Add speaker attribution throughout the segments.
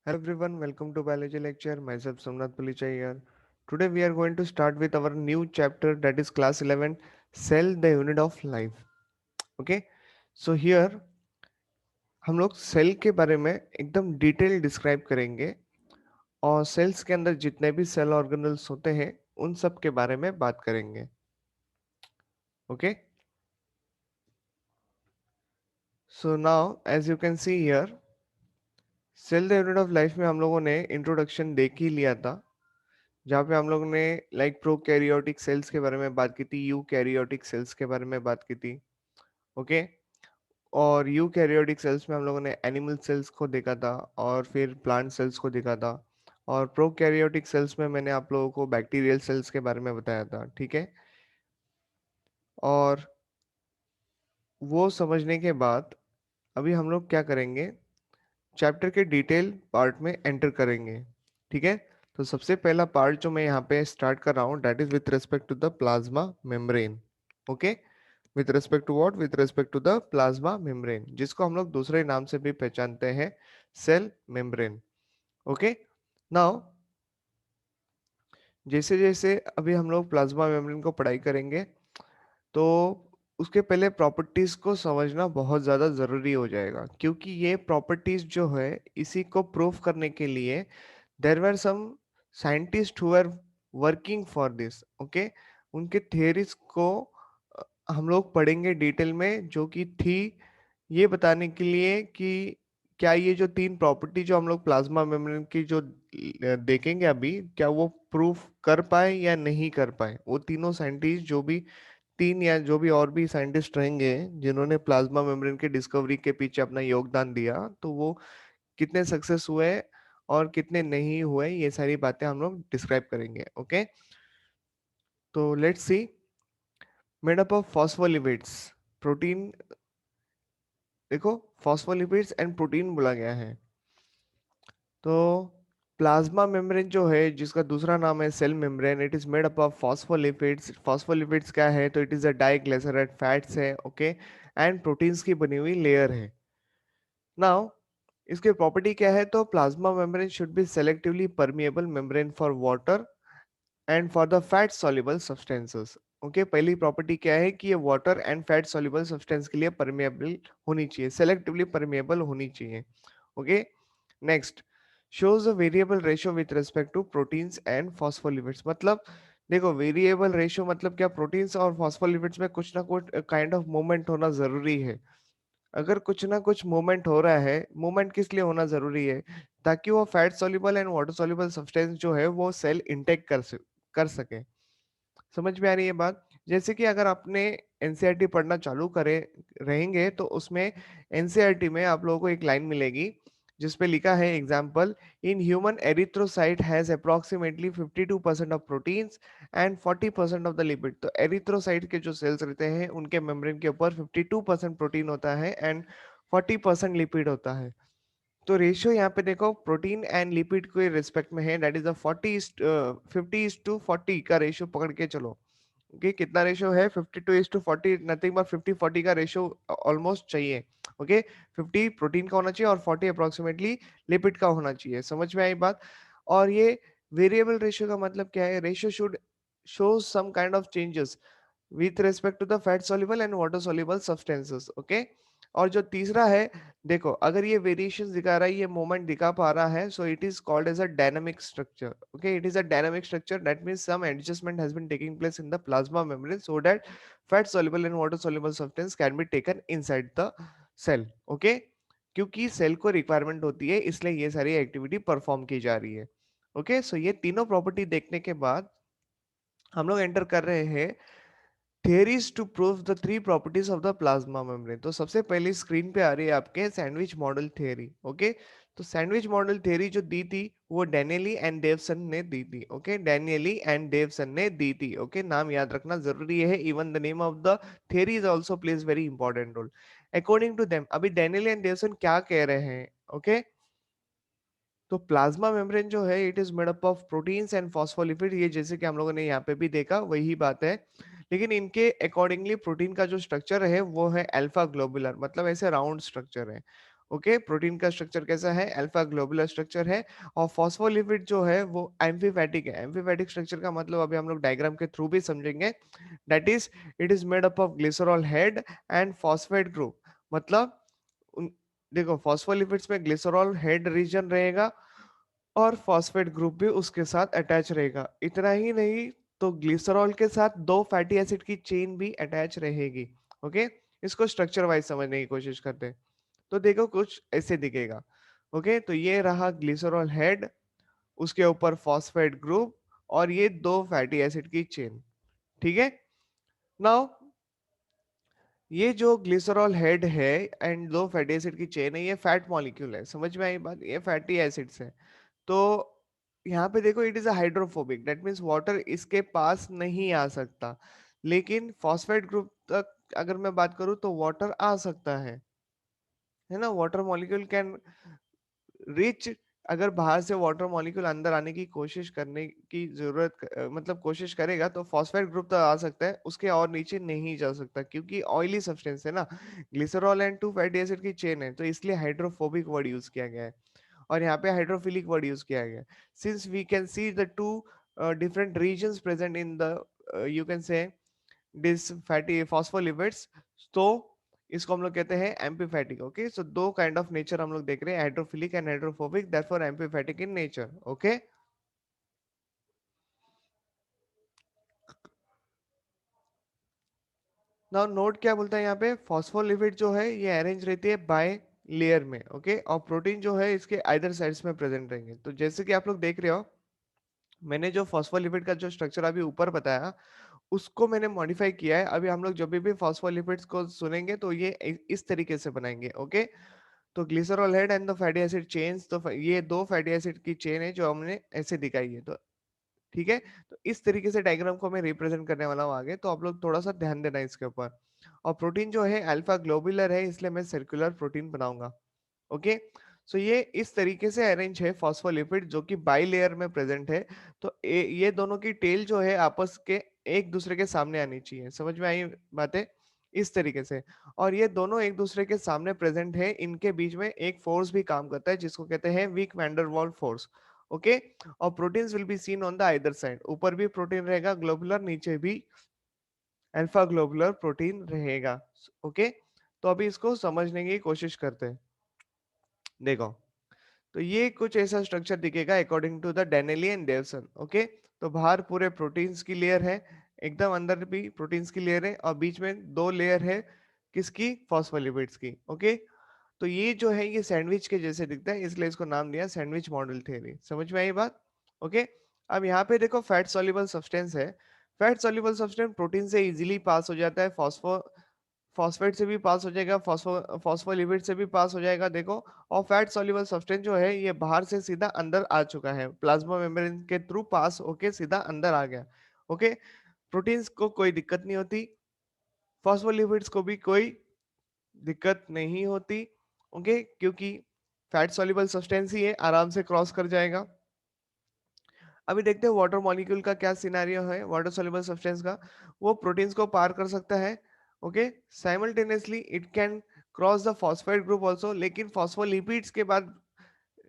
Speaker 1: everyone, welcome to biology lecture. Myself Somnath Pulicha here. Today we are going to start with our new chapter that is class 11 Cell the unit of life. Okay, so here हम लोग cell के बारे में एकदम detail describe करेंगे और sales के अंदर जितने भी सेल ऑर्गेनल्स होते हैं उन सब के बारे में बात करेंगे. Okay, so now as you can see here cell the unit of life में हम लोगों ने इंट्रोडक्शन देख ही लिया था, जहाँ पे हम लोग ने लाइक प्रोकैरियोटिक सेल्स के बारे में बात की थी, यूकैरियोटिक सेल्स के बारे में बात की थी. ओके, और यूकैरियोटिक सेल्स में हम लोगों ने एनिमल सेल्स को देखा था और फिर प्लांट सेल्स को देखा था. और प्रोकैरियोटिक सेल्स में मैंने आप लोगों को बैक्टीरियल सेल्स के बारे में बताया था. ठीक है, और वो समझने के बाद अभी हम लोग क्या करेंगे, चैप्टर के डिटेल पार्ट में एंटर करेंगे. ठीक है, तो सबसे पहला पार्ट जो मैं यहाँ पे स्टार्ट कर रहा हूँ that is with respect to the plasma membrane. Okay, with respect to what, with respect to the plasma membrane, जिसको हम लोग दूसरे नाम से भी पहचानते हैं, सेल मेम्ब्रेन. ओके, नाउ जैसे जैसे अभी हम लोग प्लाज्मा मेम्ब्रेन को पढ़ाई करेंगे तो उसके पहले प्रॉपर्टीज को समझना बहुत ज़्यादा ज़रूरी हो जाएगा, क्योंकि ये प्रॉपर्टीज जो है इसी को प्रूव करने के लिए there were some scientist who are working for this. Okay, उनके थियरीज को हम लोग पढ़ेंगे डिटेल में, जो कि थी ये बताने के लिए कि क्या ये जो तीन प्रॉपर्टी जो हम लोग प्लाज्मा मेम्ब्रेन की जो देखेंगे अभी, क्या वो प्रूफ कर पाए या नहीं कर पाए. वो तीनों साइंटिस्ट जो भी तीन या जो भी और भी साइंटिस्ट रहेंगे जिन्होंने प्लाज्मा मेम्ब्रेन के डिस्कवरी के पीछे अपना योगदान दिया, तो वो कितने सक्सेस हुए और कितने नहीं हुए, ये सारी बातें हम लोग डिस्क्राइब करेंगे. ओके, तो let's see. Made up of phospholipids, protein, देखो फॉस्फोलिपिड्स एंड प्रोटीन बोला गया है. तो प्लाज्मा मेम्ब्रेन जो है जिसका दूसरा नाम है cell membrane, it is made up of phospholipids. Phospholipids क्या है, तो it is a diglyceride fats है. ओके, एंड प्रोटीन्स की बनी हुई लेयर है. नाउ इसके प्रॉपर्टी क्या है, तो plasma membrane should be selectively permeable membrane for water and for the fat soluble substances. Okay, पहली प्रॉपर्टी क्या है कि ये water and fat soluble substance के लिए परमिएबल होनी चाहिए, सेलेक्टिवली परमिएबल होनी चाहिए. Okay, next, shows a variable ratio with respect to proteins and phospholipids. मतलब देखो वेरिएबल रेशियो मतलब क्या, प्रोटीन्स और फॉस्फोलिपिड्स में कुछ ना कुछ काइंड ऑफ मूवमेंट होना जरूरी है. अगर कुछ ना कुछ मूवमेंट हो रहा है, मूवमेंट किस लिए होना जरूरी है, ताकि वो fat soluble and water soluble substance जो है वो सेल इंटेक कर सके. समझ में आ रही है बात. जैसे कि अगर आपने एनसीईआरटी पढ़ना चालू करे रहेंगे तो उसमें एनसीईआरटी में आप लोगों को एक लाइन मिलेगी जिसपे लिखा है example, in human erythrocyte has approximately 52% of proteins and 40% of the lipid. तो एरिथ्रोसाइट के जो सेल्स रहते हैं उनके मेम्ब्रेन के ऊपर 52% प्रोटीन होता है एंड 40% लिपिड होता है. तो रेशियो यहाँ पे देखो प्रोटीन एंड लिपिड के रिस्पेक्ट में है, दैट इज अ 50:40 का रेशियो पकड़ के चलो. ओके, कितना रेशियो है, 52:40, नथिंग बट 50:40 का रेशियो ऑलमोस्ट चाहिए. ओके, 50 प्रोटीन का होना चाहिए और 40 अप्रोक्सीमेटली लिपिड का होना चाहिए. समझ में आई बात. और ये वेरिएबल रेशियो का मतलब क्या है, ratio should show some kind of changes with respect to the fat soluble and water soluble substances. Okay, और जो तीसरा है, देखो अगर ये वेरिएशन दिखा रहा है, ये मोमेंट दिखा पा रहा है, so it is called as a dynamic structure. Okay, it is a dynamic structure, that means some adjustment has been taking place in the plasma membrane so that fat soluble and water soluble substance can be taken inside the cell. Okay, क्योंकि cell को requirement होती है इसलिए ये सारी activity perform की जा रही है. ओके, सो ये तीनों प्रॉपर्टी देखने के बाद हम लोग एंटर कर रहे हैं theories to prove the three properties of the plasma membrane. तो सबसे पहले स्क्रीन पे आ रही है आपके सैंडविच मॉडल थ्योरी. ओके, तो सैंडविच मॉडल थ्योरी जो दी थी वो डैनियली एंड डेवसन ने दी थी. ओके, डैनियली एंड डेवसन ने दी थी. ओके, नाम याद रखना जरूरी है, even the name of the theory is also plays very important role. According to them, अभी डैनियली एंड डेवसन क्या कह रहे हैं. ओके, तो प्लाज्मा मेम्ब्रेन जो है it is made up of proteins and phospholipid, ये जैसे कि हम लोगों ने यहाँ पे भी देखा वही बात है. लेकिन इनके अकॉर्डिंगली प्रोटीन का जो स्ट्रक्चर है वो है अल्फा ग्लोबुलर, मतलब ऐसे राउंड स्ट्रक्चर है. ओके, प्रोटीन का स्ट्रक्चर कैसा है, अल्फा ग्लोबुलर स्ट्रक्चर है। और फॉस्फोलिपिड जो है वो एम्फीपैथिक है। एम्फीपैथिक स्ट्रक्चर का मतलब अभी हम लोग डायग्राम के थ्रू भी समझेंगे। That is, it is made up of glycerol head and phosphate group. मतलब उन, देखो फॉस्फोलिपिड्स में ग्लिसरॉल हेड रीजन रहेगा और फॉस्फेट ग्रुप भी उसके साथ अटैच रहेगा। इतना ही नहीं, तो ग्लिसरॉल के साथ दो फैटी एसिड की चेन भी अटैच रहेगी। ओके, इसको स्ट्रक्चर वाइज समझने की कोशिश करते हैं। तो देखो कुछ ऐसे दिखेगा। ओके, तो ये रहा ग्लिसरॉल हेड, उसके ऊपर फॉस्फेट ग्रुप, और ये दो फैटी एसिड की चेन। ठीक है। नाउ ये जो ग्लिसरॉल हेड है एंड दो फैटी एसिड की चेन है, ये फैट मॉलिक्यूल है। समझ में आई बात, ये फैटी एसिड्स है। तो यहाँ पे देखो, it is a hydrophobic, that means water इसके पास नहीं आ सकता। लेकिन फॉस्फेट ग्रुप तक अगर मैं बात करूँ तो वाटर आ सकता है ना। वाटर मॉलिक्यूल कैन रिच, अगर बाहर से वाटर मॉलिक्यूल अंदर आने की कोशिश करने की मतलब कोशिश करेगा, तो फॉस्फेट ग्रुप तो आ सकता है, उसके और नीचे नहीं जा सकता, क्योंकि ऑयली सब्सटेंस है ना। Glycerol and two fatty acid की चेन है, तो इसलिए हाइड्रोफोबिक वर्ड यूज किया गया है। और यहाँ पे हाइड्रोफिलिक वर्ड यूज किया गया है। Since we can see the two different regions present in the, you can say, this fatty phospholipids, तो इसको हम लोग कहते हैं एम्पीफैटिक। ओके, सो दो काइंड ऑफ नेचर हम लोग देख रहे हैं, hydrophilic and hydrophobic, therefore amphipathic in nature. Okay, now note क्या बोलता है यहाँ पे, फॉस्फोलिपिड जो है ये अरेंज रहती है बाय लेयर में। ओके, और प्रोटीन जो है इसके आइदर साइड्स में प्रेजेंट रहेंगे। तो जैसे कि आप लोग देख रहे हो, मैंने जो फॉस्फोलिपिड का जो स्ट्रक्चर अभी ऊपर बताया, उसको मैंने मॉडिफाई किया है। अभी हम लोग जब भी फॉस्फोलिपिड्स को सुनेंगे तो ये इस तरीके से बनाएंगे। ओके, तो glycerol head and the fatty acid chains, तो ये दो फैटी एसिड की चेन है जो हमने ऐसे दिखाई है। तो ठीक है, तो इस तरीके से डायग्राम को मैं रिप्रेजेंट करने वाला हूँ आगे, तो आप लोग थोड़ा सा ध्यान देना इसके ऊपर। और प्रोटीन जो है अल्फा ग्लोबुलर है, इसलिए मैं सर्कुलर प्रोटीन बनाऊंगा। ओके, सो ये इस तरीके से अरेंज है फॉस्फोलिपिड, जो कि बाई लेयर में प्रेजेंट है। तो ये दोनों की टेल जो है आपस के एक दूसरे के सामने आनी चाहिए। समझ में आई बातें, इस तरीके से। और ये दोनों एक दूसरे के सामने प्रेजेंट है, इनके बीच में एक फोर्स भी काम करता है, जिसको कहते हैं वीक वैंडरवाल फोर्स। ओके, और proteins will be seen on the either side, ऊपर भी प्रोटीन रहेगा ग्लोबुलर, नीचे भी अल्फा ग्लोबुलर प्रोटीन रहेगा। ओके, तो अभी इसको समझने की कोशिश करते हैं। देखो, तो ये कुछ ऐसा स्ट्रक्चर दिखेगा according to the Danielli and Davson. Okay, तो बाहर पूरे प्रोटीन्स की लेयर है, एकदम अंदर भी प्रोटीन्स की लेयर है, और बीच में दो लेयर है, किसकी, फॉस्फोलिपिड्स की। ओके, तो ये जो है ये सैंडविच के जैसे दिखता है, इसलिए इसको नाम दिया सैंडविच मॉडल थ्योरी। समझ में आई बात। ओके, अब यहाँ पे देखो फैट सॉल्युबल सब्सटेंस है। फैट सॉल्युबल सब्सटेंस प्रोटीन से इजीली पास हो जाता है, फॉस्फेट से भी पास हो जाएगा, फॉस्फोलिपिड से भी पास हो जाएगा। देखो, और फैट सॉल्युबल सब्सटेंस जो है ये बाहर से सीधा अंदर आ चुका है, प्लाज्मा मेम्ब्रेन के थ्रू पास होके सीधा अंदर आ गया। ओके, प्रोटीन्स को कोई दिक्कत नहीं होती, फॉस्फोलिपिड्स को भी कोई दिक्कत नहीं होती। ओके, क्योंकि फैट सॉल्युबल सब्सटेंस ही है, आराम से क्रॉस कर जाएगा। अभी देखते हैं वाटर मॉलिक्यूल का क्या सिनेरियो है, वाटर सॉल्युबल सब्सटेंस का। वो प्रोटीन्स को पार कर सकता है। Okay, simultaneously it can cross the phosphate group also, लेकिन फॉस्फोलिपिड्स के बाद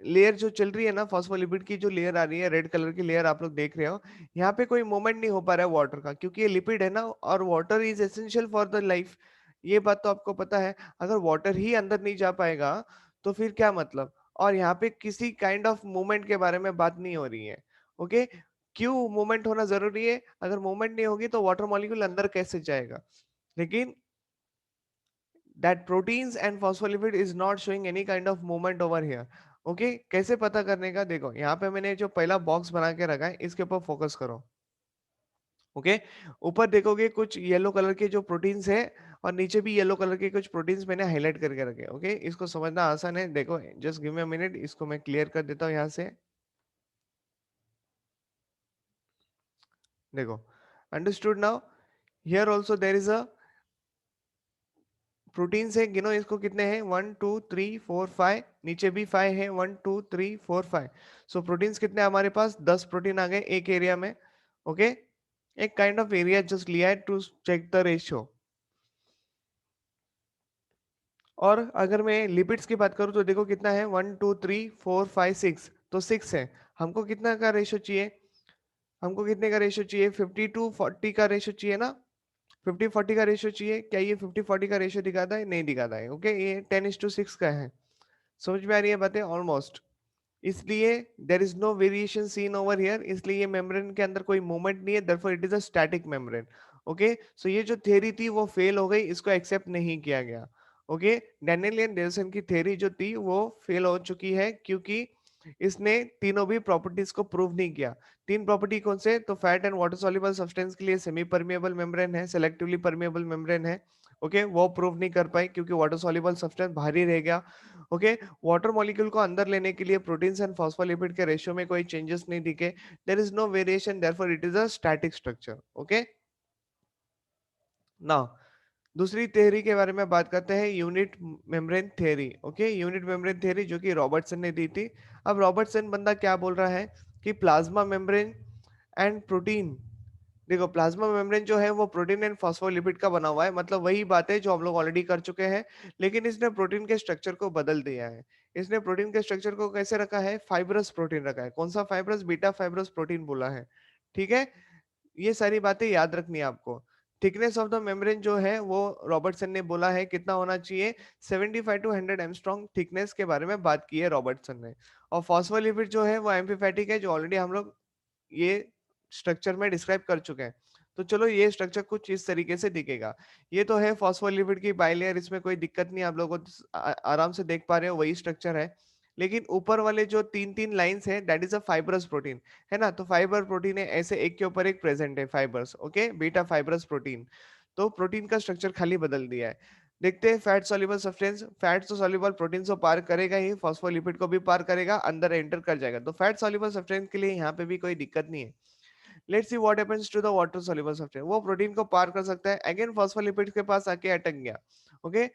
Speaker 1: लेयर जो चल रही है ना, फॉस्फोलिपिड की जो लेयर आ रही है, रेड कलर की लेयर आप लोग देख रहे हो, यहाँ पे कोई मूवमेंट नहीं हो पा रहा है वाटर का, क्योंकि ये लिपिड है ना, और water is essential for the life. ये बात तो आपको पता है। अगर वाटर ही अंदर नहीं जा पाएगा तो फिर क्या मतलब। और यहाँ पे किसी काइंड ऑफ मूवमेंट के बारे में बात नहीं हो रही है। ओके, क्यों मूवमेंट होना जरूरी है, अगर मूवमेंट नहीं होगी तो वाटर मॉलिक्यूल अंदर कैसे जाएगा। लेकिन that proteins and phospholipid is not showing any kind of movement over here. Okay, कैसे पता करने का, देखो यहाँ पे मैंने जो पहला बॉक्स बना के रखा है, इसके ऊपर फोकस करो। ओके, ऊपर देखोगे कुछ येलो कलर के जो प्रोटीन्स है, और नीचे भी येलो कलर के कुछ प्रोटीन्स मैंने हाईलाइट करके रखे। ओके, इसको समझना आसान है। देखो, just give me a minute, इसको मैं क्लियर कर देता हूँ यहाँ से। देखो, understood now. Here also there is a proteins है, गिनो इसको, कितने हैं, 1 2 3 4 5, नीचे भी 5 है, 1 2 3 4 5। सो प्रोटीन्स कितने हमारे पास, 10 प्रोटीन आ गए एक एरिया में। ओके, एक काइंड ऑफ एरिया जस्ट लिया है टू चेक द रेशियो। और अगर मैं लिपिड्स की बात करूँ तो देखो कितना है, 1 2 3 4 5 6, तो 6 है। हमको कितना का रेशो चाहिए, हमको कितने का रेशो चाहिए, 50:40 का रेशो चाहिए ना, 50:40 का रेशो चाहिए। क्या ये 50:40 का रेशो दिखाता है, नहीं दिखाता है। ओके, ये 10:6 का है। समझ में आ रही है बातें ऑलमोस्ट। इसलिए there is no variation seen over here, इसलिए ये मेम्ब्रेन के अंदर कोई मूवमेंट नहीं है, therefore it is a static membrane. Okay, so ये जो थ्योरी थी वो फेल हो गई, इसको एक्सेप्ट नहीं किया गया। ओके, डैनियल डेविसन की थ्योरी जो थी वो फेल हो चुकी है, क्योंकि इसने तीनों भी प्रॉपर्टीज को प्रूव नहीं किया। तीन प्रॉपर्टी कौन से, तो fat and water soluble substance के लिए सेमी परमिएबल मेम्ब्रेन है, सेलेक्टिवली परमिएबल मेम्ब्रेन है। ओके, वो प्रूव नहीं कर पाई क्योंकि वाटर सॉल्युबल सब्सटेंस भारी रह गया। ओके, वाटर मॉलिक्यूल को अंदर लेने के लिए प्रोटीन्स एंड फॉस्फोलिपिड के रेशियो में कोई चेंजेस नहीं दिखे, there is no variation, therefore it is a static structure. Okay, now दूसरी थ्योरी के बारे में बात करते हैं, unit membrane theory. Okay, unit membrane theory जो कि रॉबर्टसन ने दी थी। अब रॉबर्टसन बंदा क्या बोल रहा है कि प्लाज्मा मेम्ब्रेन एंड प्रोटीन, देखो प्लाज्मा मेम्ब्रेन जो है वो प्रोटीन एंड फॉस्फोलिपिड का बना हुआ है, मतलब वही बात है जो हम लोग ऑलरेडी कर चुके हैं, लेकिन इसने प्रोटीन के स्ट्रक्चर को बदल दिया है। इसने प्रोटीन के स्ट्रक्चर को कैसे रखा है, फाइब्रस प्रोटीन रखा है। कौन सा फाइब्रस, बीटा फाइब्रस प्रोटीन बोला है। ठीक है, ये सारी बातें याद रखनी है आपको। थिकनेस ऑफ द मेम्ब्रेन जो है वो रॉबर्टसन ने बोला है कितना होना चाहिए, 75 to 100 एमस्ट्रॉन्ग थिकनेस के बारे में बात की है रॉबर्टसन ने। और फॉस्फोलिपिड जो है वो एम्फीफैटिक है, जो ऑलरेडी हम लोग ये स्ट्रक्चर में डिस्क्राइब कर चुके हैं। तो चलो ये स्ट्रक्चर कुछ इस तरीके से दिखेगा। ये तो है फॉस्फोलिपिड की बाइलेयर, इसमें कोई दिक्कत नहीं, आप लोगों को आराम से देख पा रहे हो, वही स्ट्रक्चर है। लेकिन ऊपर वाले जो तीन तीन लाइंस है, that is a fibrous protein, है ना। तो फाइबर प्रोटीन है, ऐसे एक के ऊपर एक प्रेजेंट है fibres. Okay, beta fibrous protein. तो प्रोटीन का स्ट्रक्चर खाली बदल दिया है। देखते हैं फैट सॉल्युबल सब्सटेंस, फैट तो सॉल्युबल प्रोटीन को पार करेगा ही, फॉस्फोलिपिड को भी पार करेगा, अंदर एंटर कर जाएगा। तो फैट सॉल्युबल सब्सटेंस के लिए यहाँ पे भी कोई दिक्कत नहीं है। Let's see what happens to the water soluble substance, वो प्रोटीन को पार कर सकता है, अगेन फॉस्फोलिपिड्स के पास आके अटक गया। ओके,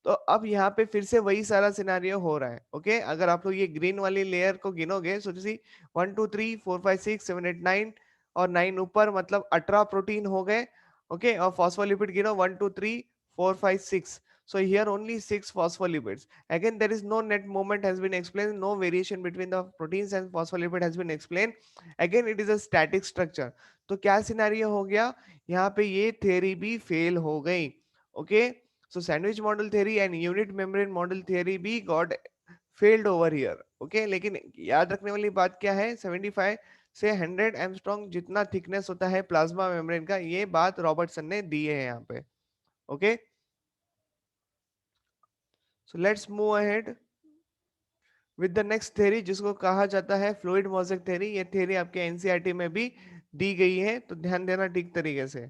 Speaker 1: तो अब यहाँ पे फिर से वही सारा सिनेरियो हो रहा है। ओके, अगर आप लोग ये ग्रीन वाली लेयर को गिनोगे, सो सी 1 2 3 4 5 6 7 8 9, और 9 ऊपर मतलब 18 प्रोटीन हो गए। ओके, और फॉस्फोलिपिड गिनो 1 2 3 4 5 6, so here only 6 phospholipids. Again there is no net movement has been explained, no variation between the proteins and phospholipid has been explained. Again it is a static structure. तो क्या scenario हो गया, यहाँ पे ये theory भी fail हो गई। Okay, so sandwich model theory and unit membrane model theory भी got failed over here. Okay, लेकिन याद रखने वाली बात क्या है, 75 से 100 एमस्ट्रॉन्ग जितना थिकनेस होता है प्लाज्मा मेम्ब्रेन का, ये बात रॉबर्टसन ने दी है यहाँ पे। Okay, so let's move ahead with the next theory, जिसको कहा जाता है फ्लूइड मोज़ेक थ्योरी। ये थ्योरी आपके एनसीईआरटी में भी दी गई है, तो ध्यान देना ठीक तरीके से।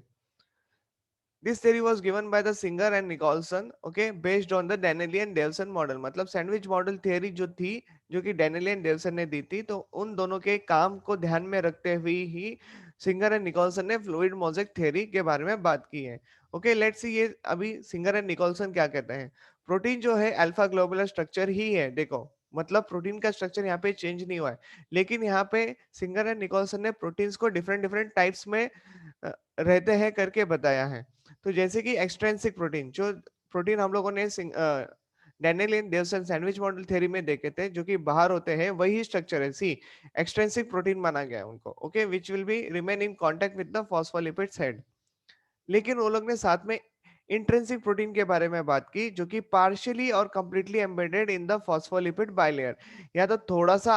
Speaker 1: This theory was given by the Singer and Nicholson, okay, based on the Danielian-Davison model। मतलब सैंडविच मॉडल थियरी जो थी, जो कि डेनिलियन डेवसन ने दी थी, तो उन दोनों के काम को ध्यान में रखते हुए ही सिंगर एंड निकोलसन ने फ्लूइड मोज़ेक थ्योरी के बारे में बात की है। ओके, लेट्स सी ये अभी सिंगर एंड निकोलसन क्या कहते हैं। प्रोटीन जो है अल्फा ग्लोबुलर स्ट्रक्चर ही है, देखो मतलब प्रोटीन का स्ट्रक्चर यहाँ पे चेंज नहीं हुआ है, लेकिन यहाँ पे सिंगर एंड निकोलसन ने प्रोटीन्स को डिफरेंट डिफरेंट टाइप्स में रहते हैं करके बताया है। तो जैसे कि एक्सट्रेंसिक प्रोटीन, जो प्रोटीन हम लोगों ने Daniel Dawson sandwich model theory में देखे थे, जो कि बाहर होते हैं, वही स्ट्रक्चर है। सी, एक्सट्रेंसिक प्रोटीन माना गया है उनको। Okay, which will be remain in contact with the phospholipids head. लेकिन वो लोग ने साथ में इंट्रिंसिक प्रोटीन के बारे में बात की, जो कि पार्शियली और completely embedded in the phospholipid bilayer. या तो थोड़ा सा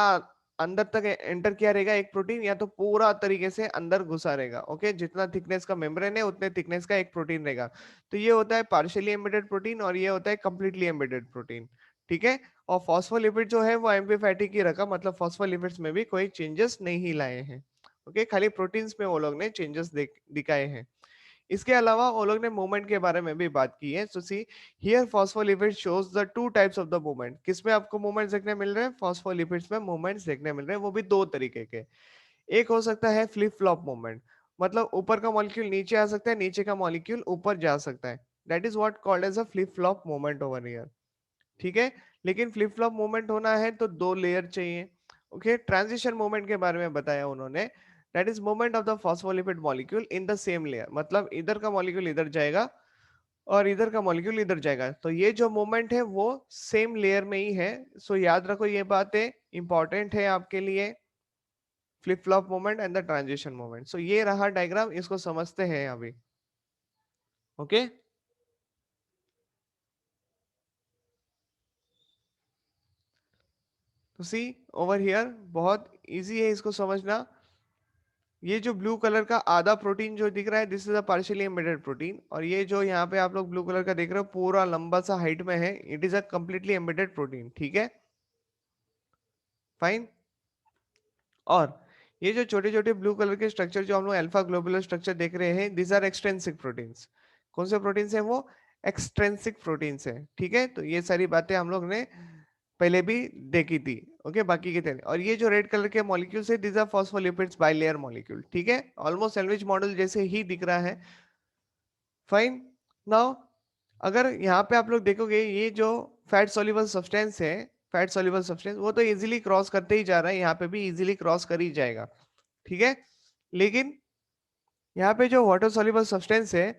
Speaker 1: अंदर तक एंटर किया रहेगा एक प्रोटीन, या तो पूरा तरीके से अंदर घुसा रहेगा। ओके, जितना थिकनेस का मेम्ब्रेन है उतने थिकनेस का एक प्रोटीन रहेगा। तो ये होता है पार्शियली एम्बेडेड प्रोटीन, और ये होता है कंप्लीटली एम्बेडेड प्रोटीन। ठीक है, और फॉस्फोलिपिड जो है वो एम्फीफैटिक ही रखा, मतलब फॉस्फोलिपिड्स में भी कोई चेंजेस नहीं लाए हैं। ओके, खाली प्रोटीन्स में वो लोग ने चेंजेस दिखाए हैं। इसके अलावा वो लोग ने मूवमेंट के बारे में भी बात की है। So see, here phospholipid shows the two types of the movement. किसमें आपको मूवमेंट्स देखने मिल रहे हैं, फॉस्फोलिपिड्स में मूवमेंट्स देखने मिल रहे हैं, वो भी दो तरीके के। एक हो सकता है फ्लिप फ्लॉप मूवमेंट, मतलब ऊपर का मॉलिक्यूल नीचे आ सकता है, नीचे का मॉलिक्यूल ऊपर जा सकता है। That is what called as a flip flop movement over here. ठीक है, लेकिन फ्लिप फ्लॉप मूवमेंट होना है तो दो लेयर चाहिए। ओके, ट्रांजिशन मूवमेंट के बारे में बताया उन्होंने, that is movement of the phospholipid molecule in the same layer, मतलब इधर का मॉलिक्यूल इधर जाएगा और इधर का मॉलिक्यूल इधर जाएगा, तो ये जो मोमेंट है वो सेम लेयर में ही है। सो याद रखो ये बातें इंपॉर्टेंट है आपके लिए, flip flop moment and the transition moment. So ये रहा डायग्राम, इसको समझते हैं अभी। ओके, तो सी ओवर हियर बहुत इजी है इसको समझना। ये जो ब्लू कलर का आधा प्रोटीन जो दिख रहा है, this is a partially embedded protein. और ये जो यहाँ पे आप लोग ब्लू कलर का देख रहे हो पूरा लंबा सा हाइट में है, it is a completely embedded protein. ठीक है, फाइन। और ये जो छोटे छोटे ब्लू कलर के स्ट्रक्चर जो हम लोग अल्फा ग्लोबुलर स्ट्रक्चर देख रहे हैं, दिस आर एक्सट्रिंसिक प्रोटीन्स। कौन से प्रोटीन्स हैं वो? एक्सट्रिंसिक प्रोटीन्स है। ठीक है, तो ये सारी बातें हम लोग ने पहले भी देखी थी। ओके, बाकी के थे। और ये जो रेड कलर के मॉलिक्यूल्स है, this are phospholipids bilayer molecule. ठीक है, ऑलमोस्ट सैंडविच मॉडल जैसे ही दिख रहा है। फाइन। नाउ अगर यहाँ पे आप लोग देखोगे, ये जो फैट सॉल्युबल सब्सटेंस है, फैट सॉल्युबल सब्सटेंस वो तो इजीली क्रॉस करते ही जा रहा है, यहाँ पे भी इजीली क्रॉस कर ही जाएगा। ठीक है, लेकिन यहाँ पे जो वाटर सॉल्युबल सब्सटेंस है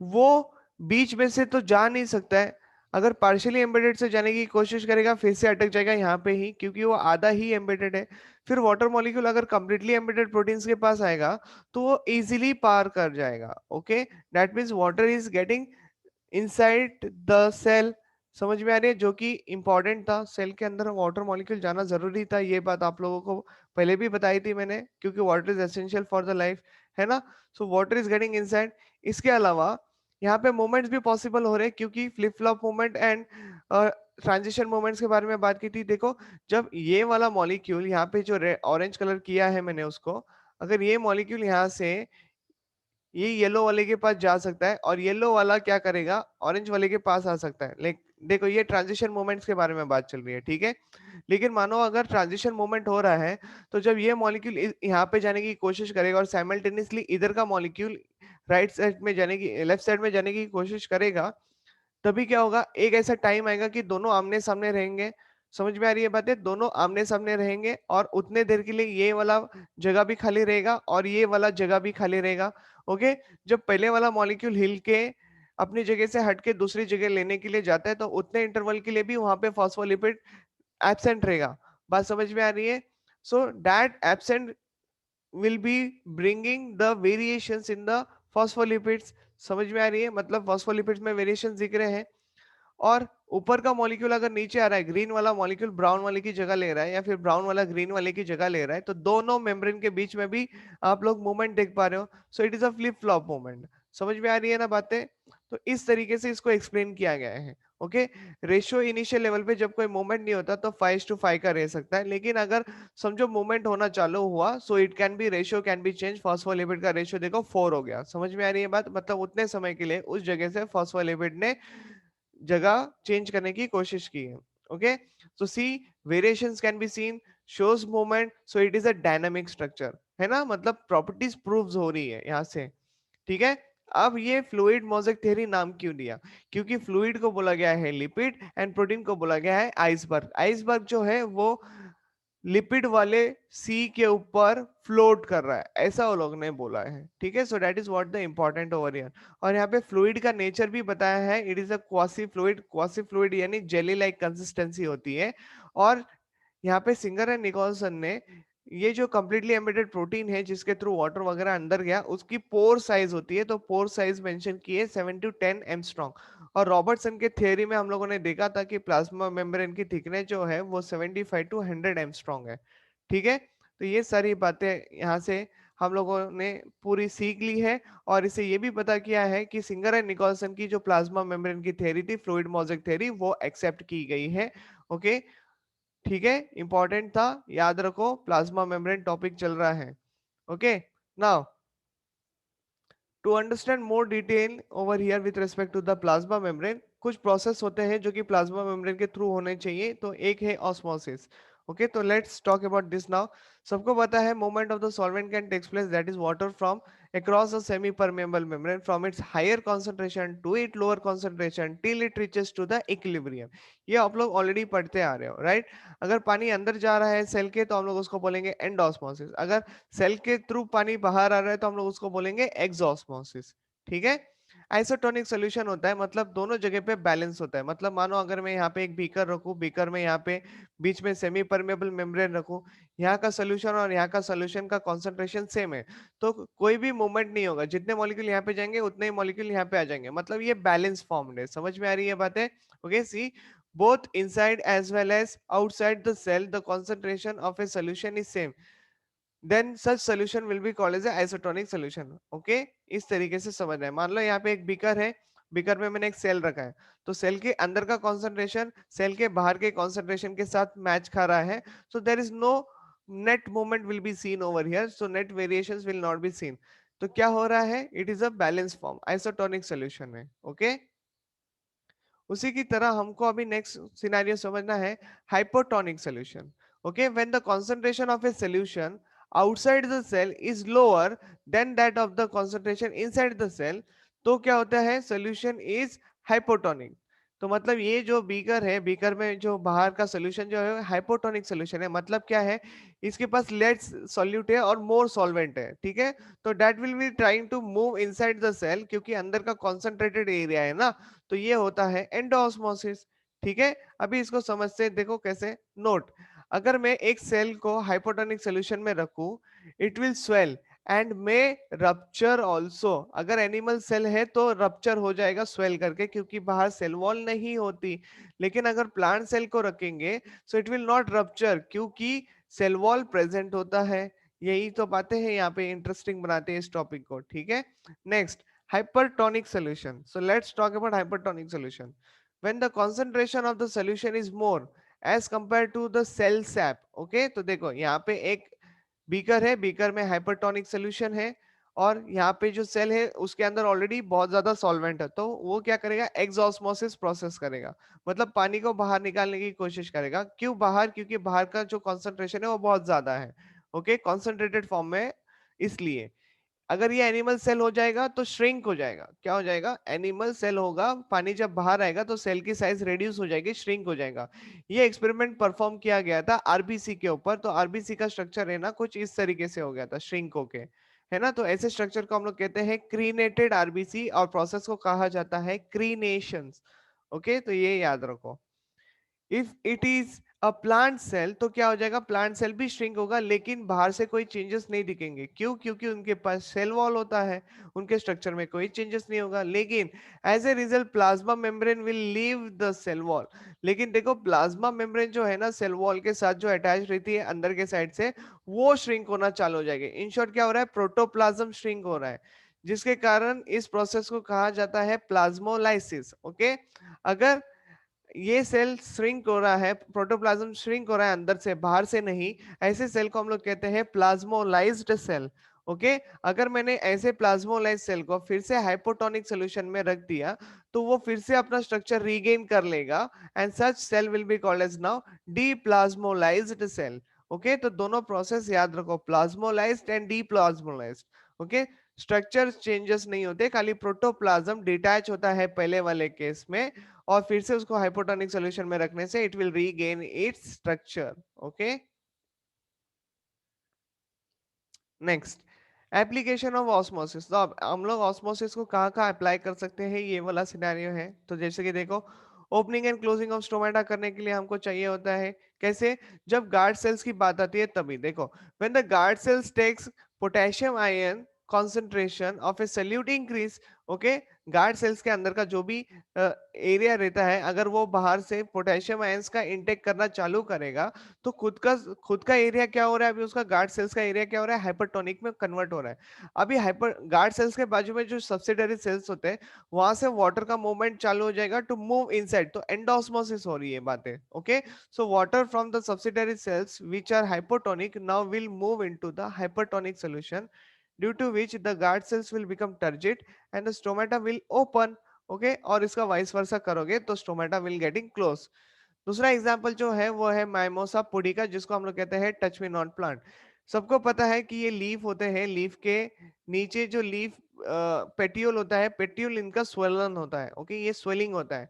Speaker 1: वो बीच में से तो जा नहीं सकता है। अगर पार्शियली एम्बेडेड से जाने की कोशिश करेगा फिर से अटक जाएगा यहाँ पे ही, क्योंकि वो आधा ही एम्बेडेड है। फिर वाटर मॉलिक्यूल अगर कंप्लीटली एम्बेडेड प्रोटीन्स के पास आएगा तो वो इजीली पार कर जाएगा। Okay, that means water is getting inside the cell. समझ में आ रही है? जो कि इंपॉर्टेंट था, सेल के अंदर वाटर मॉलिक्यूल जाना जरूरी था, ये बात आप लोगों को पहले भी बताई थी मैंने, क्योंकि water is essential for the life, है ना। So water is getting inside. इसके अलावा यहाँ पे मोमेंट्स भी पॉसिबल हो रहे हैं, क्योंकि flip flop moment and transition moments के बारे में बात की थी। देखो, जब ये वाला मॉलिक्यूल यहाँ पे जो ऑरेंज कलर किया है मैंने उसको, अगर ये मॉलिक्यूल यहाँ से ये येलो वाले के पास जा सकता है, और येलो वाला क्या करेगा, ऑरेंज वाले के पास आ सकता है। लाइक देखो, ये ट्रांजिशन मोमेंट्स के बारे में बात चल रही है। ठीक है, लेकिन मानो अगर ट्रांजिशन मोमेंट हो रहा है, तो जब ये मॉलिक्यूल यहाँ पे जाने की कोशिश करेगा और साइमल्टेनियसली इधर का मॉलिक्यूल राइट साइड में जाने की, लेफ्ट साइड में जाने की कोशिश करेगा, तभी क्या होगा, एक ऐसा टाइम आएगा कि दोनों आमने सामने रहेंगे। समझ में आ रही है बातें? दोनों आमने सामने रहेंगे और उतने देर के लिए ये वाला जगह भी खाली रहेगा और ये वाला जगह भी खाली रहेगा। ओके, जब पहले वाला मॉलिक्यूल हिल के अपनी जगह से हट के दूसरी जगह लेने के लिए जाता है, तो उतने इंटरवल के लिए भी वहां पे फॉस्फोलिपिड एब्सेंट रहेगा। बात समझ में आ रही है? So that absent will be bringing the variations in the phospholipids। समझ में आ रही है? मतलब phospholipids में variations दिख रहे हैं। और ऊपर का मॉलिक्यूल अगर नीचे आ रहा है, ग्रीन वाला मॉलिक्यूल ब्राउन वाले की जगह ले रहा है, या फिर ब्राउन वाला ग्रीन वाले की जगह ले रहा है, तो दोनों मेम्ब्रेन के बीच में भी आप लोग मूवमेंट देख पा रहे हो। सो it is a flip flop movement. समझ में आ रही है ना बातें? तो इस तरीके से इसको एक्सप्लेन किया गया है। ओके, रेशियो इनिशियल लेवल पे जब कोई मूवमेंट नहीं होता तो 5:5 का रह सकता है, लेकिन अगर समझो मूवमेंट होना चालू हुआ, so it can be, ratio can be change. Phospholipid का रेशियो देखो 4 हो गया। समझ में आ रही है बात? मतलब उतने समय के लिए उस जगह से फॉस्फोलिपिड ने जगह चेंज करने की कोशिश की है। Okay, so see, variations can be seen, shows movement, so it is a dynamic structure, है ना। मतलब प्रॉपर्टीज प्रूव्स हो रही है यहाँ से। ठीक है, अब ये फ्लूइड मोज़ेक थ्योरी नाम क्यों दिया? क्योंकि फ्लूइड को बोला गया है लिपिड एंड प्रोटीन को बोला गया है आइसबर्ग। आइसबर्ग जो है वो लिपिड वाले सी के ऊपर फ्लोट कर रहा है, ऐसा वो लोग ने बोला है। ठीक है, so that is what the important over here. और यहाँ पे फ्लूइड का नेचर भी बताया है, it is a quasi fluid. Quasi fluid यानी जेली लाइक कंसिस्टेंसी होती है। और यहाँ पे सिंगर एंड निकोलसन ने ये जो कंप्लीटली एम्बेडेड प्रोटीन है जिसके थ्रू वाटर वगैरह अंदर गया, उसकी पोर साइज होती है, तो पोर साइज मेंशन की है 7 to 10 एंगस्ट्रॉम। और रॉबर्टसन के थियरी में हम लोगों ने देखा था कि प्लाज्मा मेम्ब्रेन की थिकनेस जो है वो 75 to 100 एंगस्ट्रॉम है। ठीक है, तो ये सारी बातें यहाँ से हम लोगों ने पूरी सीख ली है। और इसे ये भी पता किया है कि सिंगर एंड निकोलसन की जो प्लाज्मा मेम्ब्रेन की थ्योरी थी, फ्लूइड मोज़ेक थ्योरी, वो एक्सेप्ट की गई है। ओके, ठीक है, इंपॉर्टेंट था, याद रखो, प्लाज्मा मेम्ब्रेन टॉपिक चल रहा है। Okay, now to understand more detail over here with respect to the plasma membrane, कुछ प्रोसेस होते हैं जो कि प्लाज्मा मेम्ब्रेन के थ्रू होने चाहिए, तो एक है ऑस्मोसिस। ओके, तो let's talk about this now. सबको पता है movement of the solvent can takes place, that is water, from across a semi permeable membrane from its higher concentration to its lower concentration till it reaches to the equilibrium। ये आप लोग already पढ़ते आ रहे हो, right? अगर पानी अंदर जा रहा है सेल के, तो हम लोग उसको बोलेंगे एंडोस्मोसिस। अगर सेल के थ्रू पानी बाहर आ रहा है तो हम लोग उसको बोलेंगे एक्सोस्मोसिस। ठीक है, आइसोटोनिक सॉल्यूशन होता है मतलब दोनों जगह पे बैलेंस होता है। मतलब मानो अगर मैं यहाँ पे एक बीकर रखूं, बीकर में यहाँ पे बीच में सेमी परमेबल मेम्ब्रेन रखूं, यहाँ का सॉल्यूशन और यहाँ का सॉल्यूशन का कॉन्सेंट्रेशन सेम है, तो कोई भी मूवमेंट नहीं होगा। जितने मॉलिक्यूल यहाँ पे जाएंगे उतने ही मॉलिक्यूल यहाँ पे आ जाएंगे। मतलब ये बैलेंस फॉर्म्ड है। समझ में आ रही है बातें? Okay, C, both inside as well as outside the cell the concentration of a solution is same, then such solution will be called as a isotonic solution. Okay, इस तरीके से समझना है। मान लो यहाँ पे एक बीकर है, बीकर में मैंने एक सेल रखा है, तो सेल के अंदर का कॉन्सेंट्रेशन सेल के बाहर के कॉन्सेंट्रेशन के साथ मैच खा रहा है, so there is no net movement will be seen over here, so net variations will not be seen. तो क्या हो रहा है? It is a balance form, isotonic solution है। ओके, उसी की तरह हमको अभी नेक्स्ट सिनेरियो समझना है, hypotonic solution. Okay, when the concentration of a solution outside the cell is lower than that of the concentration inside the cell, तो क्या होता है? Solution is hypotonic. तो मतलब ये जो बीकर है, बीकर में जो बाहर का सॉल्यूशन जो है हाइपोटोनिक सॉल्यूशन है। मतलब क्या है? इसके पास लेस सॉल्यूट है और मोर सॉल्वेंट है, ठीक है? तो that will be trying to move inside the cell, क्योंकि अंदर का कॉन्सेंट्रेटेड एरिया है ना, तो ये होता है एंडोऑस्मोसिस। ठीक है, अभी इसको समझते हैं, देखो कैसे। नोट, अगर मैं एक सेल को हाइपोटोनिक सॉल्यूशन में रखूं, it will swell and may rupture also. अगर एनिमल सेल है तो रप्चर हो जाएगा स्वेल करके, क्योंकि बाहर सेल वॉल नहीं होती। लेकिन अगर प्लांट सेल को रखेंगे so it will not rupture, क्योंकि सेल वॉल प्रेजेंट होता है। यही तो बातें हैं यहाँ पे, इंटरेस्टिंग बनाते हैं इस टॉपिक को। ठीक है, next, hypertonic solution. So let's talk about hypertonic solution. When the concentration of the solution is more as compared to the cell sap. Okay, तो देखो यहाँ पे एक बीकर है, बीकर में हाइपरटोनिक सोल्यूशन है, और यहाँ पे जो सेल है उसके अंदर ऑलरेडी बहुत ज्यादा सॉल्वेंट है, तो वो क्या करेगा? एक्सऑस्मोसिस प्रोसेस करेगा, मतलब पानी को बाहर निकालने की कोशिश करेगा। क्यों बाहर? क्योंकि बाहर का जो कॉन्सेंट्रेशन है वो बहुत ज्यादा है। ओके, कॉन्सेंट्रेटेड फॉर्म में, इसलिए अगर ये एनिमल सेल हो जाएगा तो श्रिंक हो जाएगा। क्या हो जाएगा? एनिमल सेल होगा, पानी जब बाहर आएगा तो सेल की साइज रिड्यूस हो जाएगी, श्रिंक हो जाएगा। ये एक्सपेरिमेंट परफॉर्म किया गया था आरबीसी के ऊपर। तो आरबीसी का स्ट्रक्चर है ना कुछ इस तरीके से हो गया था, श्रिंक होके, है ना। तो ऐसे स्ट्रक्चर को हम लोग कहते हैं क्रीनेटेड आरबीसी, और प्रोसेस को कहा जाता है क्रीनेशन। ओके, तो ये याद रखो। If it is a plant cell तो क्या हो जाएगा? प्लांट सेल भी श्रिंक होगा, लेकिन बाहर से कोई चेंजेस नहीं दिखेंगे। क्यों? क्योंकि उनके पास सेल वॉल होता है, उनके स्ट्रक्चर में कोई चेंजेस नहीं होगा। लेकिन as a result plasma membrane will leave the cell wall. लेकिन देखो, प्लाज्मा मेम्ब्रेन जो है ना, सेल वॉल के साथ जो अटैच रहती है अंदर के साइड से, वो श्रिंक होना चालू हो जाएगी। इन शॉर्ट क्या हो रहा है? प्रोटोप्लाज्म श्रिंक हो रहा है, जिसके कारण इस प्रोसेस को कहा जाता है प्लाज्मोलाइसिस। ओके, अगर ये सेल श्रिंक हो रहा है, प्रोटोप्लाज्म श्रिंक हो रहा है अंदर से, बाहर से नहीं, ऐसे सेल को हम लोग कहते हैं प्लाज्मोलाइज्ड सेल। ओके, अगर मैंने ऐसे प्लाज्मोलाइज्ड सेल को फिर से हाइपोटोनिक सॉल्यूशन में रख दिया, तो वो फिर से अपना स्ट्रक्चर रीगेन कर लेगा, and such cell will be called as now deplasmolysed cell. Okay, तो दोनों प्रोसेस याद रखो, plasmolysed and deplasmolysed. Okay, structure changes नहीं होते, खाली प्रोटोप्लाज्म डिटैच होता है पहले वाले केस में, और फिर से उसको हाइपोटोनिक सॉल्यूशन में रखने से it will regain its structure. Okay, next, application of osmosis. तो अब हम लोग ऑस्मोसिस को कहाँ कहाँ अप्लाई कर सकते हैं, ये वाला सिनेरियो है। तो जैसे कि देखो, opening and closing of stomata करने के लिए हमको चाहिए होता है, कैसे? जब गार्ड सेल्स की बात आती है तभी। देखो, when the guard cells takes potassium ion concentration of a solute increase, okay, guard cells के अंदर का जो भी एरिया रहता है, अगर वो बाहर से पोटेशियम आयंस का इंटेक करना चालू करेगा, तो खुद का एरिया क्या हो रहा है? अभी उसका गार्ड सेल्स का एरिया क्या हो रहा है? हाइपरटोनिक में कन्वर्ट हो रहा है। अभी हाइपर गार्ड सेल्स के बाजू में जो सब्सिडरी सेल्स होते हैं, वहां से वाटर का मूवमेंट चालू हो जाएगा टू मूव इनसाइड, तो एंडोस्मोसिस हो रही है बातें। Okay, so water from the subsidiary cells which are hypotonic now will move into the hypertonic solution, due to which the guard cells will become turgid and the stomata will open. Okay, और इसका vice versa करोगे तो stomata will getting close. दूसरा example जो है वो है mimosa pudica, जिसको हम लोग कहते हैं टच मी नॉट प्लांट। सबको पता है कि ये लीफ होते हैं, लीफ के नीचे जो लीफ पेटियोल होता है, पेटियोल इनका स्वेलन होता है। ओके, ये स्वेलिंग होता है।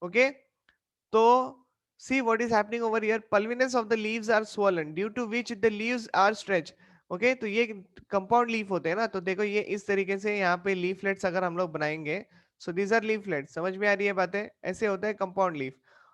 Speaker 1: ओके, तो see what is happening over here, pulviness of the leaves are swollen due to which the leaves are stretched. Okay, तो ये कंपाउंड लीफ होते हैं ना, तो देखो ये इस तरीके से यहाँ पे लीफलेट्स अगर हम लोग बनाएंगे, सो दीज आर लीफलेट्स, समझ में आ रही है बातें, ऐसे होता है कंपाउंड लीफ।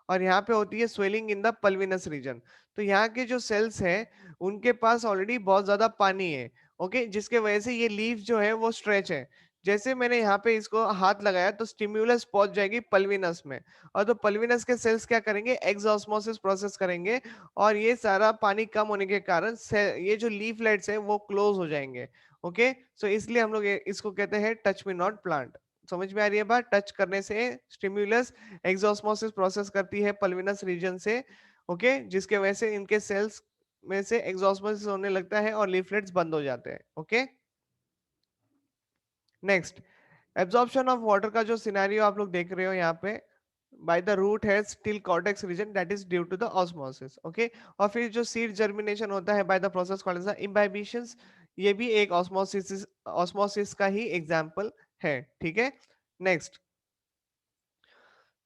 Speaker 1: और यहाँ पे होती है swelling in the pulvinus region. तो यहाँ के जो सेल्स हैं उनके पास ऑलरेडी बहुत ज्यादा पानी है, ओके, जिसके वजह से ये लीफ जो है वो स्ट्रेच है। जैसे मैंने यहाँ पे इसको हाथ लगाया तो स्टिम्युलस पहुंच जाएगी पल्विनस में, और तो पल्विनस के सेल्स क्या करेंगे, एक्सऑस्मोसिस प्रोसेस करेंगे, और ये सारा पानी कम होने के कारण ये जो लीफलेट्स है वो क्लोज हो जाएंगे। ओके, सो इसलिए हम लोग इसको कहते हैं टच मी नॉट प्लांट। समझ में आ रही है बात, टच करने से स्टिम्युलस एक्सॉस्मोसिस प्रोसेस करती है पल्विनस रीजन से, ओके, जिसके वजह से इनके सेल्स में से एक्सॉस्मोसिस होने लगता है और लीफलेट्स बंद हो जाते हैं। Okay, next, absorption of water का जो सिनेरियो आप लोग देख रहे हो यहाँ पे, by the root hairs till cortex region, that is due to the osmosis. Okay, और फिर जो सीड जर्मिनेशन होता है by the process called as imbibitions, ये भी एक ऑस्मोसिस ऑस्मोसिस का ही एग्जांपल है। ठीक है, नेक्स्ट,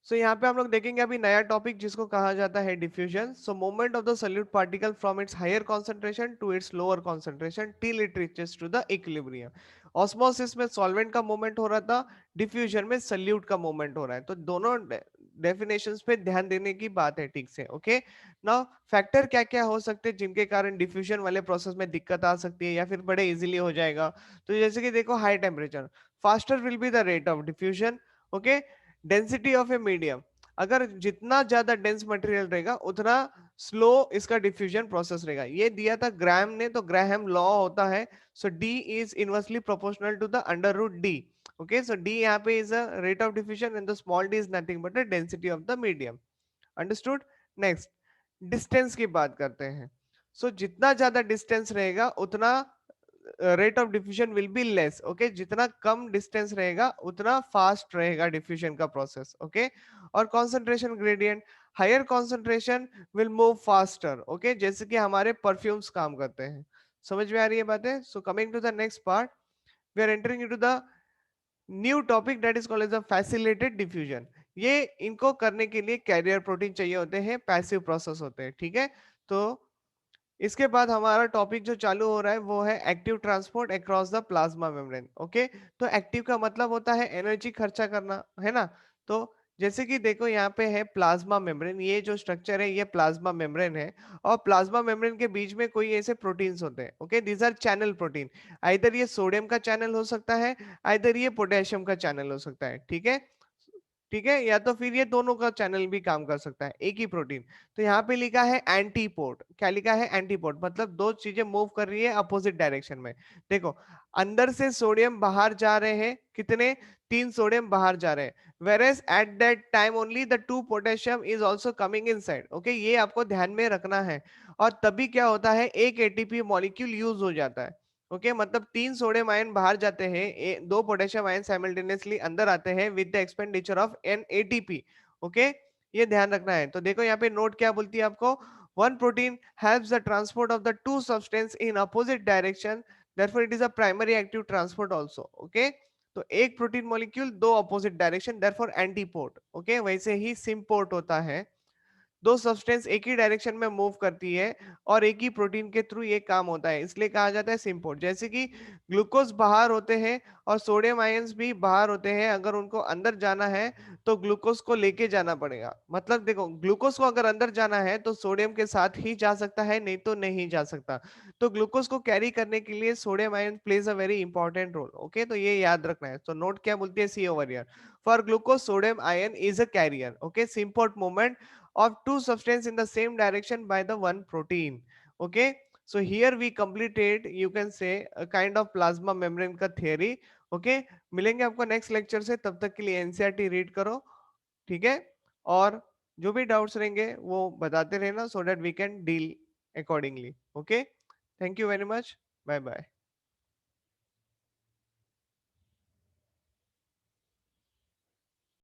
Speaker 1: सो यहाँ पे हम लोग देखेंगे अभी नया टॉपिक जिसको कहा जाता है diffusion. So movement of the solute particle from its higher concentration to its lower concentration till it reaches to the equilibrium. Osmosis में सॉल्वेंट का मूवमेंट हो रहा था, डिफ्यूजन में सल्यूट का मूवमेंट हो रहा है, तो दोनों डेफिनेशंस पे ध्यान देने की बात है, ठीक से। ओके, नाउ फैक्टर क्या क्या हो सकते हैं जिनके कारण डिफ्यूजन वाले प्रोसेस में दिक्कत आ सकती है या फिर बड़े इजीली हो जाएगा। तो जैसे कि देखो, high temperature, faster will be the rate of diffusion. Okay, density of a medium, अगर जितना ज्यादा डेंस मटेरियल रहेगा उतना स्लो इसका डिफ्यूजन प्रोसेस रहेगा। ये दिया था ग्राहम ने, तो ग्राहम लॉ होता है, so D is inversely proportional to the under root D. Okay, so D यहाँ पे is a rate of diffusion and the small D is nothing but the density of the medium. Understood. Next, distance की बात करते हैं। सो जितना ज्यादा distance रहेगा उतना rate of diffusion will be less. Okay, जितना कम डिस्टेंस रहेगा उतना फास्ट रहेगा डिफ्यूजन का प्रोसेस। ओके, और concentration gradient, higher concentration will move faster. Okay, जैसे कि हमारे परफ्यूम्स काम करते हैं। समझ में आ रही है बातें। So coming to the next part, we are entering into the new topic that is called as a facilitated diffusion. ये इनको करने के लिए कैरियर प्रोटीन चाहिए होते हैं, पैसिव प्रोसेस होते हैं। ठीक है, तो इसके बाद हमारा टॉपिक जो चालू हो रहा है वो है active transport across the plasma membrane. Okay, तो एक्टिव का मतलब होता है एनर्जी खर्चा करना, है ना। तो जैसे कि देखो यहाँ पे है प्लाज्मा मेम्ब्रेन, ये जो स्ट्रक्चर है ये प्लाज्मा मेम्ब्रेन है, और प्लाज्मा मेम्ब्रेन के बीच में कोई ऐसे प्रोटीन्स होते हैं। Okay, these our channel protein, either ये सोडियम का चैनल हो सकता है, आइदर ये पोटेशियम का चैनल हो सकता है। ठीक है, ठीक है, या तो फिर ये दोनों का चैनल भी काम कर सकता है, एक ही प्रोटीन। तो यहाँ पे लिखा है एंटीपोड, क्या लिखा है, एंटीपोड, मतलब दो चीजें मूव कर रही है अपोजिट डायरेक्शन में। देखो, अंदर से सोडियम बाहर जा रहे हैं, कितने, 3 सोडियम बाहर जा रहे हैं, whereas at that time only the 2 potassium is also coming inside. Okay, ये आपको ध्यान में रखना है। और तभी क्या होता है, एक एटीपी मॉलिक्यूल यूज हो जाता है। ओके, मतलब 3 सोडियम आयन बाहर जाते हैं, 2 पोटेशियम आयन साइमल्टेनियसली अंदर आते हैं with the expenditure of an ATP. Okay, ये ध्यान रखना है। तो देखो यहाँ पे नोट क्या बोलती है आपको, one protein helps the transport of the two substance in opposite direction, therefore it is a primary active transport also. Okay, तो एक प्रोटीन मॉलिक्यूल दो opposite direction, therefore antiport. Okay, वैसे ही सिम्पोर्ट होता है, दो सब्सटेंस एक ही डायरेक्शन में move करती है और एक ही प्रोटीन के थ्रू ये काम होता है, इसलिए कहा जाता है सिम्पोर्ट। जैसे कि ग्लूकोज बाहर होते हैं और सोडियम आयंस भी बाहर होते हैं, अगर उनको अंदर जाना है तो ग्लूकोज को लेके जाना पड़ेगा। मतलब देखो, ग्लूकोज को अगर अंदर जाना है तो सोडियम के साथ ही जा सकता है, नहीं तो नहीं जा सकता। तो ग्लूकोज को कैरी करने के लिए sodium ion plays a very important role. Okay, तो ये याद रखना है। तो नोट क्या बोलती है, see over here, for glucose sodium ion is a carrier. Okay, symport movement of two substance in the same direction by the one protein. Okay, so here we completed, you can say, a kind of plasma membrane का theory. Okay, मिलेंगे आपको next lecture से, तब तक के लिए NCERT read करो। ठीक है, और जो भी डाउट्स रहेंगे वो बताते रहना, so that we can deal accordingly. Okay, thank you very much, bye bye.